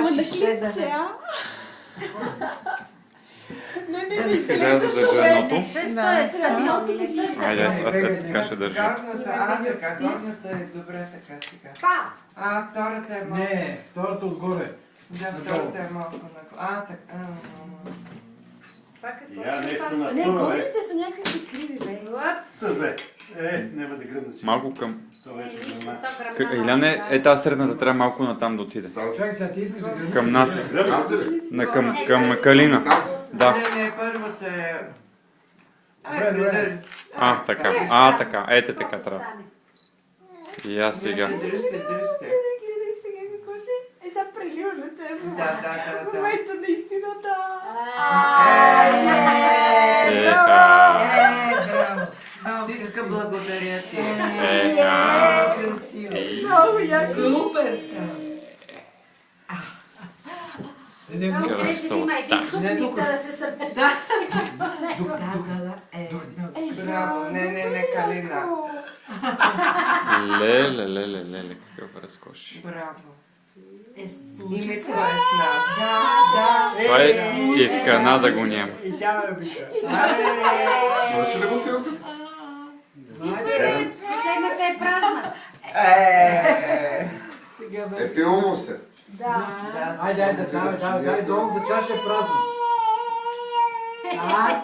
Ама на клипче, а? Не, Сега да държа едното. Айде, аз така ще държа. Горната е добре така сега. Втората е малко. Не, втората отгоре. Да, втората е малко на... така. Я нещо на Не, това, горните са някакви криви, бе. Няма да гръмна си. Малко към... Това вече Иляне, тази средната трябва малко натам да отиде. Чакай сега, ти искаш да гръмнеш? Към нас. Към Калина. Не, Да. първата е... Добре. Така. Ете така трябва. И аз сега. Дръжте. Гледай сега какво ще е. Сега прелива на теб. В момента на истината. Всичка благодаря ти. Красиво. Много яко. Супер става. Красота. Браво, не, Калина. Леле, какъв разкош. Браво. Получи Име се. това е с нас. Това е и в Канада го няма. И тя ме обича. Свърши ли бутилка? Последната е празна. Пило му се. Да. Айде, дай долната чаша е празна.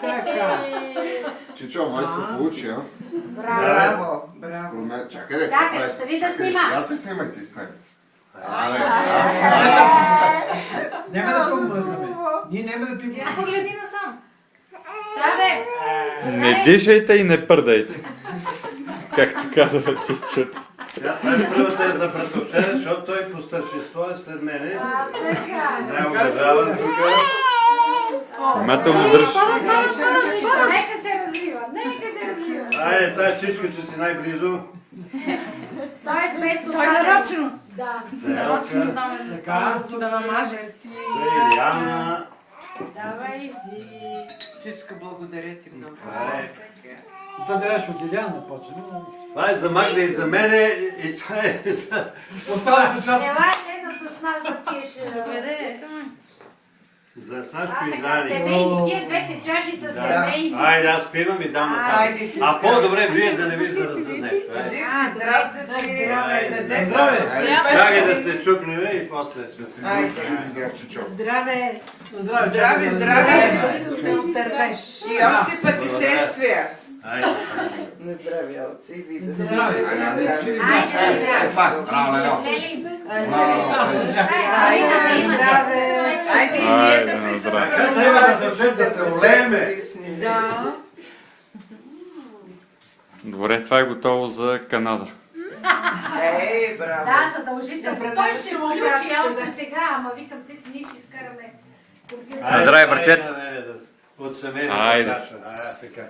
Така. Чичо, май се получи, а? Браво. Чакай да Чакай, ще ви да снима. Я се снимайте и с него. Няма да помръзнаме. Ние няма да пипаме. Я погледни насам. Да, бе. Не дишайте и не пърдайте. Както казва Чичото. Това е първата е за братовче, защото той по старшество е след мене. Най-обожаван тук. Внимателно дръж. Нека се развива. Айде, тази чичка, че си най-близо. Той е вместо. Той нарочно. Да. Селка, Така. Да намаже си. Илияна. Давай. Чичка, благодаря ти много. Това трябваше от Иляна да почне. Това е за Магда и за мене и това е за... Останалата част. Елай, Лена, с нас да пиеш. За Сашко и Така, Дани. семейни, тия двете чаши са семейни. Айде, аз пивам и дам нататък. Айде, чичка. А по-добре вие да не ви заразят нещо. Жив, здрав да си. Айде. Здраве. Чакай да се чукнем и после. Да си звучи, Чичо. Здраве. Здраве. Да отървеш. И още пътешествия. Айде. На здраве, отци, вида. Здраве. Айде, и ние да присъстваме. Как има да съвсем да се улееме? Да. Добре, това е готово за Канада. Браво. Да, задължително. Добре, Той ще ще му включи обрачате, още да. сега, ама викам Цици, ние ще изкараме компютър. Айде, Здравей, братчет. От семейната Айде. чаша. Така.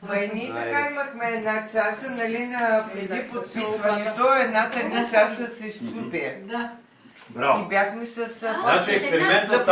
Ма и ние така имахме една чаша, нали, преди подписването, едната ни чаша се щупи. Да. Браво. И бяхме с... Значи експеримент за